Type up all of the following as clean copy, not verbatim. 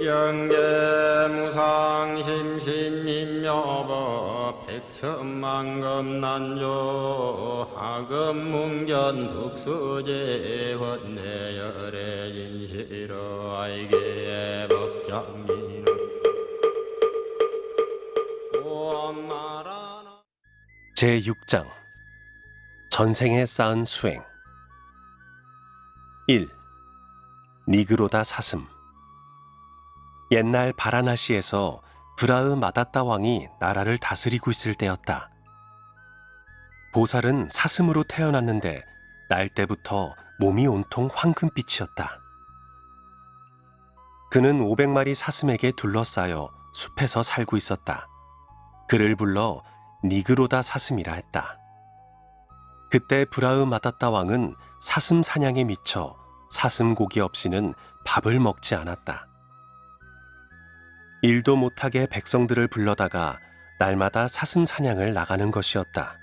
경계무상심신임여법 백천만금난조 하금문견 득수제 헌내열의 인시러 아이게 법장민은 오엄마라나. 제6장 전생에 쌓은 수행. 1. 니그로다 사슴. 옛날 바라나시에서 브라흐 마다따 왕이 나라를 다스리고 있을 때였다. 보살은 사슴으로 태어났는데 날 때부터 몸이 온통 황금빛이었다. 그는 500마리 사슴에게 둘러싸여 숲에서 살고 있었다. 그를 불러 니그로다 사슴이라 했다. 그때 브라흐 마다따 왕은 사슴 사냥에 미쳐 사슴 고기 없이는 밥을 먹지 않았다. 일도 못하게 백성들을 불러다가 날마다 사슴 사냥을 나가는 것이었다.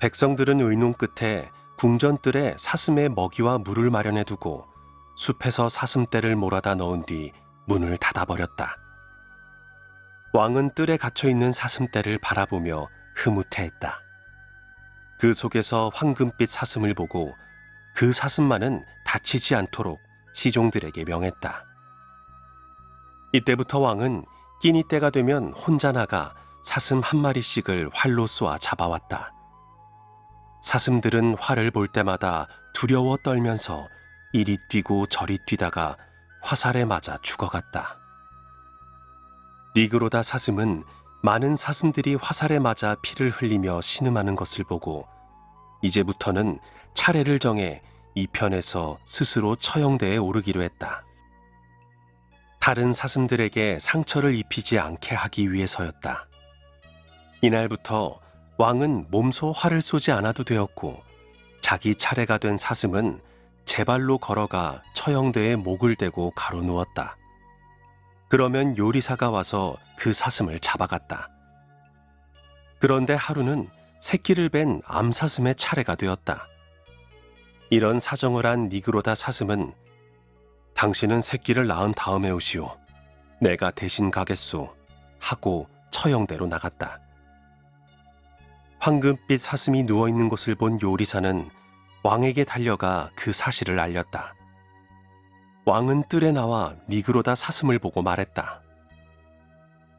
백성들은 의논 끝에 궁전뜰에 사슴의 먹이와 물을 마련해 두고 숲에서 사슴떼를 몰아다 넣은 뒤 문을 닫아버렸다. 왕은 뜰에 갇혀있는 사슴떼를 바라보며 흐뭇해했다. 그 속에서 황금빛 사슴을 보고 그 사슴만은 다치지 않도록 시종들에게 명했다. 이때부터 왕은 끼니 때가 되면 혼자 나가 사슴 한 마리씩을 활로 쏘아 잡아왔다. 사슴들은 활을 볼 때마다 두려워 떨면서 이리 뛰고 저리 뛰다가 화살에 맞아 죽어갔다. 니그로다 사슴은 많은 사슴들이 화살에 맞아 피를 흘리며 신음하는 것을 보고 이제부터는 차례를 정해 이 편에서 스스로 처형대에 오르기로 했다. 다른 사슴들에게 상처를 입히지 않게 하기 위해서였다. 이날부터 왕은 몸소 활을 쏘지 않아도 되었고 자기 차례가 된 사슴은 제발로 걸어가 처형대에 목을 대고 가로누웠다. 그러면 요리사가 와서 그 사슴을 잡아갔다. 그런데 하루는 새끼를 뺀 암사슴의 차례가 되었다. 이런 사정을 한 니그로다 사슴은 당신은 새끼를 낳은 다음에 오시오. 내가 대신 가겠소. 하고 처형대로 나갔다. 황금빛 사슴이 누워있는 것을 본 요리사는 왕에게 달려가 그 사실을 알렸다. 왕은 뜰에 나와 니그로다 사슴을 보고 말했다.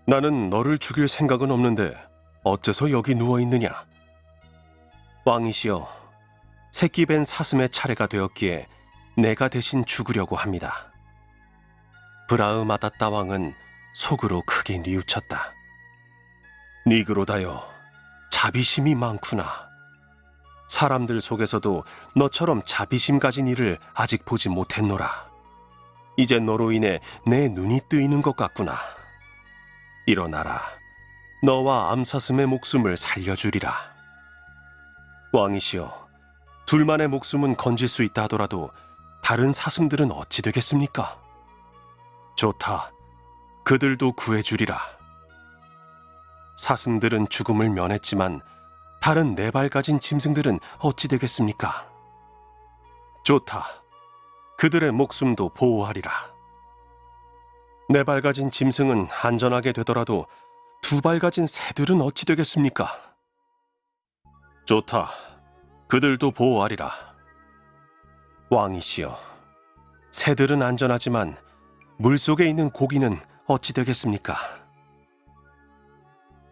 나는 너를 죽일 생각은 없는데 어째서 여기 누워있느냐? 왕이시여, 새끼 뺀 사슴의 차례가 되었기에 내가 대신 죽으려고 합니다. 브라흐 마다따 왕은 속으로 크게 뉘우쳤다. 니그로다여, 자비심이 많구나. 사람들 속에서도 너처럼 자비심 가진 이를 아직 보지 못했노라. 이제 너로 인해 내 눈이 뜨이는 것 같구나. 일어나라. 너와 암사슴의 목숨을 살려주리라. 왕이시여, 둘만의 목숨은 건질 수 있다 하더라도 다른 사슴들은 어찌 되겠습니까? 좋다. 그들도 구해주리라. 사슴들은 죽음을 면했지만 다른 4발 가진 짐승들은 어찌 되겠습니까? 좋다. 그들의 목숨도 보호하리라. 4발 가진 짐승은 안전하게 되더라도 2발 가진 새들은 어찌 되겠습니까? 좋다. 그들도 보호하리라. 왕이시여, 새들은 안전하지만 물속에 있는 고기는 어찌 되겠습니까?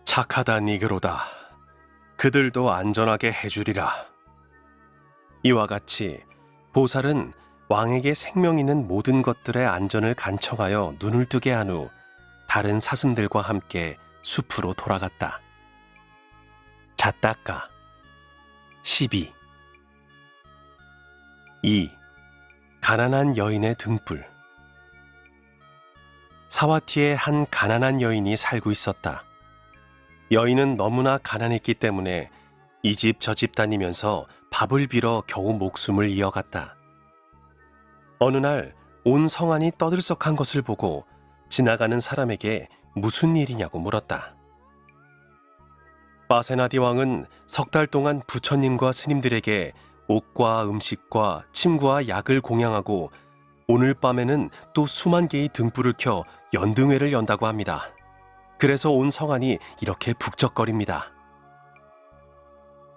착하다 니그로다. 그들도 안전하게 해주리라. 이와 같이 보살은 왕에게 생명 있는 모든 것들의 안전을 간청하여 눈을 뜨게 한 후 다른 사슴들과 함께 숲으로 돌아갔다. 자따까 12. 2. 가난한 여인의 등불. 사와티에 한 가난한 여인이 살고 있었다. 여인은 너무나 가난했기 때문에 이 집 저 집 다니면서 밥을 빌어 겨우 목숨을 이어갔다. 어느 날 온 성안이 떠들썩한 것을 보고 지나가는 사람에게 무슨 일이냐고 물었다. 바세나디 왕은 석 달 동안 부처님과 스님들에게 옷과 음식과 침구와 약을 공양하고 오늘 밤에는 또 수만 개의 등불을 켜 연등회를 연다고 합니다. 그래서 온 성안이 이렇게 북적거립니다.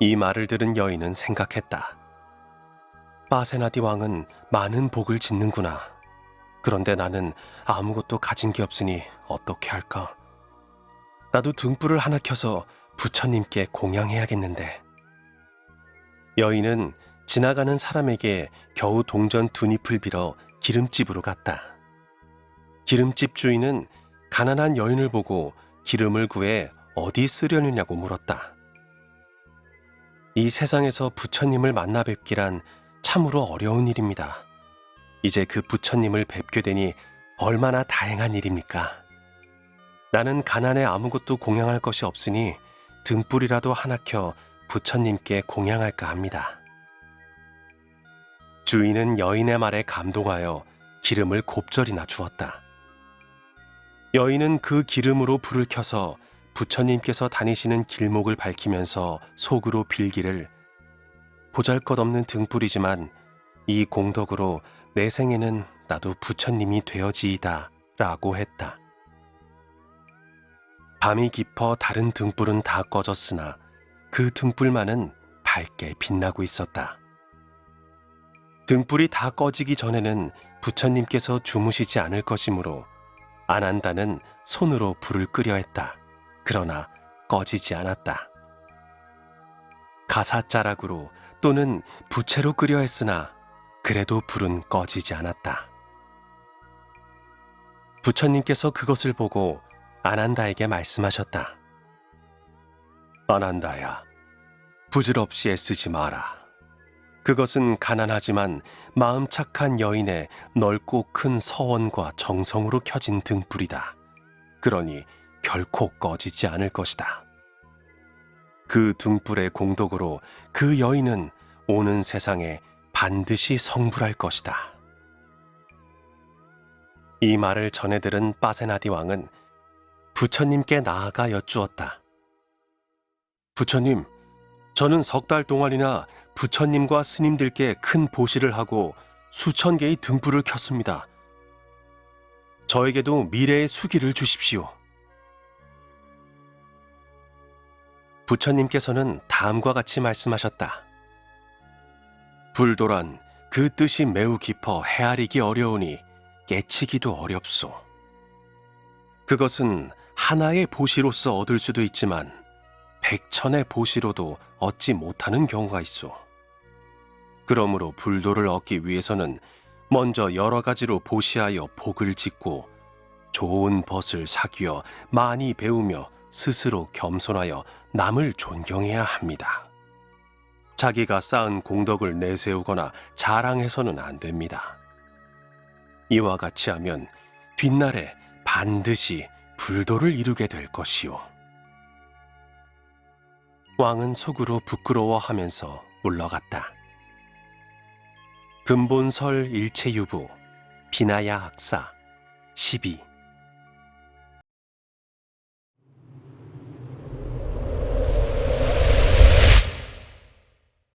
이 말을 들은 여인은 생각했다. 빠세나디 왕은 많은 복을 짓는구나. 그런데 나는 아무것도 가진 게 없으니 어떻게 할까? 나도 등불을 하나 켜서 부처님께 공양해야겠는데. 여인은 지나가는 사람에게 겨우 동전 2잎을 빌어 기름집으로 갔다. 기름집 주인은 가난한 여인을 보고 기름을 구해 어디 쓰려느냐고 물었다. 이 세상에서 부처님을 만나 뵙기란 참으로 어려운 일입니다. 이제 그 부처님을 뵙게 되니 얼마나 다행한 일입니까? 나는 가난해 아무것도 공양할 것이 없으니 등불이라도 하나 켜 부처님께 공양할까 합니다. 주인은 여인의 말에 감동하여 기름을 곱절이나 주었다. 여인은 그 기름으로 불을 켜서 부처님께서 다니시는 길목을 밝히면서 속으로 빌기를 보잘것없는 등불이지만 이 공덕으로 내 생에는 나도 부처님이 되어지이다 라고 했다. 밤이 깊어 다른 등불은 다 꺼졌으나 그 등불만은 밝게 빛나고 있었다. 등불이 다 꺼지기 전에는 부처님께서 주무시지 않을 것이므로 아난다는 손으로 불을 끄려 했다. 그러나 꺼지지 않았다. 가사자락으로 또는 부채로 끄려 했으나 그래도 불은 꺼지지 않았다. 부처님께서 그것을 보고 아난다에게 말씀하셨다. 아난다야, 부질없이 애쓰지 마라. 그것은 가난하지만 마음 착한 여인의 넓고 큰 서원과 정성으로 켜진 등불이다. 그러니 결코 꺼지지 않을 것이다. 그 등불의 공덕으로 그 여인은 오는 세상에 반드시 성불할 것이다. 이 말을 전해 들은 빠세나디 왕은 부처님께 나아가 여쭈었다. 부처님, 저는 3달 동안이나 부처님과 스님들께 큰 보시를 하고 수천 개의 등불을 켰습니다. 저에게도 미래의 수기를 주십시오. 부처님께서는 다음과 같이 말씀하셨다. 불도란 그 뜻이 매우 깊어 헤아리기 어려우니 깨치기도 어렵소. 그것은 하나의 보시로서 얻을 수도 있지만 100천의 보시로도 얻지 못하는 경우가 있소. 그러므로 불도를 얻기 위해서는 먼저 여러 가지로 보시하여 복을 짓고 좋은 벗을 사귀어 많이 배우며 스스로 겸손하여 남을 존경해야 합니다. 자기가 쌓은 공덕을 내세우거나 자랑해서는 안 됩니다. 이와 같이 하면 뒷날에 반드시 불도를 이루게 될 것이요. 왕은 속으로 부끄러워하면서 물러갔다. 근본설 일체유부 비나야 학사 12